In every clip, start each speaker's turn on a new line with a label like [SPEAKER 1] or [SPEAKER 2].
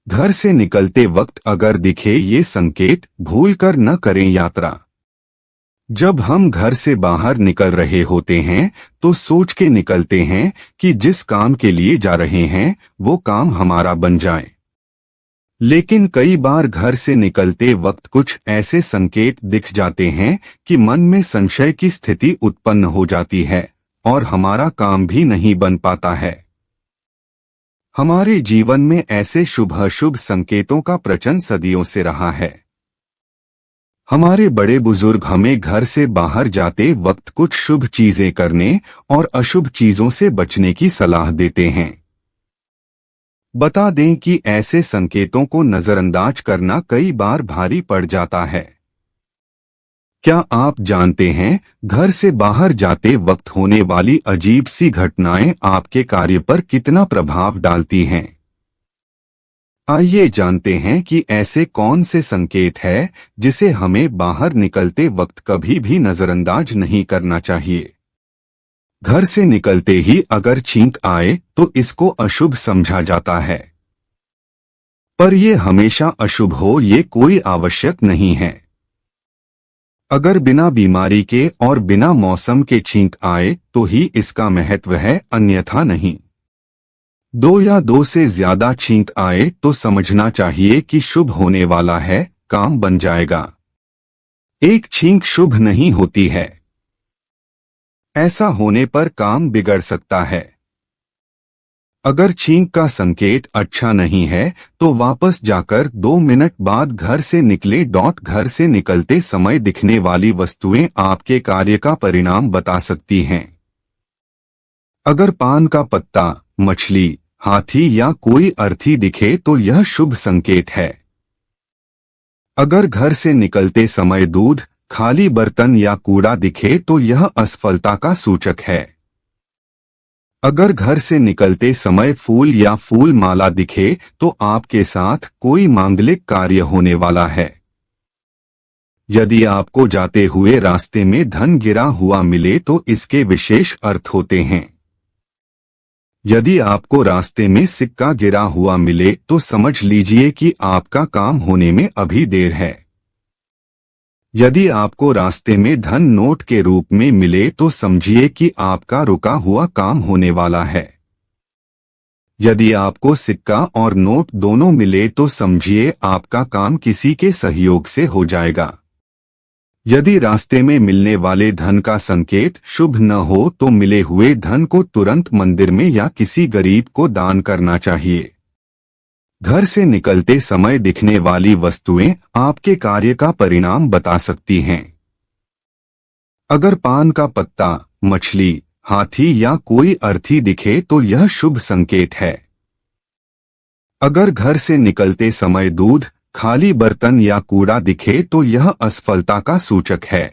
[SPEAKER 1] घर से निकलते वक्त अगर दिखे ये संकेत, भूलकर न करें यात्रा। जब हम घर से बाहर निकल रहे होते हैं तो सोच के निकलते हैं कि जिस काम के लिए जा रहे हैं वो काम हमारा बन जाए। लेकिन कई बार घर से निकलते वक्त कुछ ऐसे संकेत दिख जाते हैं कि मन में संशय की स्थिति उत्पन्न हो जाती है और हमारा काम भी नहीं बन पाता है। हमारे जीवन में ऐसे शुभ-अशुभ संकेतों का प्रचलन सदियों से रहा है। हमारे बड़े बुजुर्ग हमें घर से बाहर जाते वक्त कुछ शुभ चीजें करने और अशुभ चीजों से बचने की सलाह देते हैं। बता दें कि ऐसे संकेतों को नजरअंदाज करना कई बार भारी पड़ जाता है। क्या आप जानते हैं, घर से बाहर जाते वक्त होने वाली अजीब सी घटनाएं आपके कार्य पर कितना प्रभाव डालती हैं? आइए जानते हैं कि ऐसे कौन से संकेत है जिसे हमें बाहर निकलते वक्त कभी भी नजरअंदाज नहीं करना चाहिए। घर से निकलते ही अगर छींक आए तो इसको अशुभ समझा जाता है, पर यह हमेशा अशुभ हो ये कोई आवश्यक नहीं है। अगर बिना बीमारी के और बिना मौसम के छींक आए तो ही इसका महत्व है, अन्यथा नहीं। 2 या 2 से ज्यादा छींक आए तो समझना चाहिए कि शुभ होने वाला है, काम बन जाएगा। एक छींक शुभ नहीं होती है। ऐसा होने पर काम बिगड़ सकता है। अगर छींक का संकेत अच्छा नहीं है तो वापस जाकर 2 मिनट बाद घर से निकले। घर से निकलते समय दिखने वाली वस्तुएं आपके कार्य का परिणाम बता सकती हैं। अगर पान का पत्ता, मछली, हाथी या कोई अर्थी दिखे तो यह शुभ संकेत है। अगर घर से निकलते समय दूध, खाली बर्तन या कूड़ा दिखे तो यह असफलता का सूचक है। अगर घर से निकलते समय फूल या फूल माला दिखे तो आपके साथ कोई मांगलिक कार्य होने वाला है। यदि आपको जाते हुए रास्ते में धन गिरा हुआ मिले तो इसके विशेष अर्थ होते हैं। यदि आपको रास्ते में सिक्का गिरा हुआ मिले तो समझ लीजिए कि आपका काम होने में अभी देर है। यदि आपको रास्ते में धन नोट के रूप में मिले तो समझिए कि आपका रुका हुआ काम होने वाला है। यदि आपको सिक्का और नोट दोनों मिले तो समझिए आपका काम किसी के सहयोग से हो जाएगा। यदि रास्ते में मिलने वाले धन का संकेत शुभ न हो तो मिले हुए धन को तुरंत मंदिर में या किसी गरीब को दान करना चाहिए। घर से निकलते समय दिखने वाली वस्तुएं आपके कार्य का परिणाम बता सकती हैं। अगर पान का पत्ता, मछली, हाथी या कोई अर्थी दिखे तो यह शुभ संकेत है। अगर घर से निकलते समय दूध, खाली बर्तन या कूड़ा दिखे तो यह असफलता का सूचक है।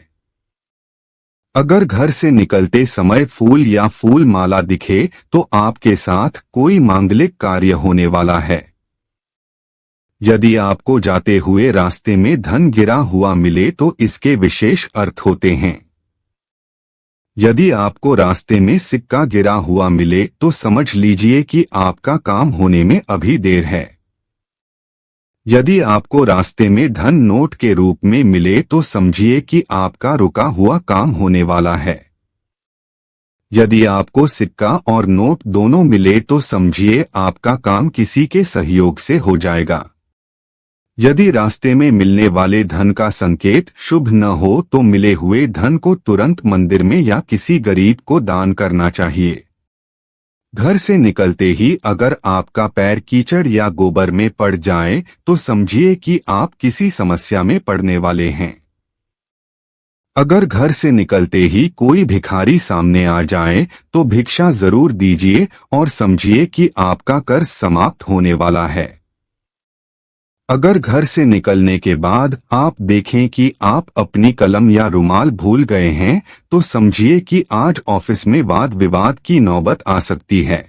[SPEAKER 1] अगर घर से निकलते समय फूल या फूल माला दिखे तो आपके साथ कोई मांगलिक कार्य होने वाला है। यदि आपको जाते हुए रास्ते में धन गिरा हुआ मिले तो इसके विशेष अर्थ होते हैं। यदि आपको रास्ते में सिक्का गिरा हुआ मिले तो समझ लीजिए कि आपका काम होने में अभी देर है। यदि आपको रास्ते में धन नोट के रूप में मिले तो समझिए कि आपका रुका हुआ काम होने वाला है। यदि आपको सिक्का और नोट दोनों मिले तो समझिए आपका काम किसी के सहयोग से हो जाएगा। यदि रास्ते में मिलने वाले धन का संकेत शुभ न हो तो मिले हुए धन को तुरंत मंदिर में या किसी गरीब को दान करना चाहिए। घर से निकलते ही अगर आपका पैर कीचड़ या गोबर में पड़ जाए तो समझिए कि आप किसी समस्या में पड़ने वाले हैं। अगर घर से निकलते ही कोई भिखारी सामने आ जाए तो भिक्षा जरूर दीजिए और समझिए कि आपका कर्ज समाप्त होने वाला है। अगर घर से निकलने के बाद आप देखें कि आप अपनी कलम या रुमाल भूल गए हैं तो समझिए कि आज ऑफिस में वाद विवाद की नौबत आ सकती है।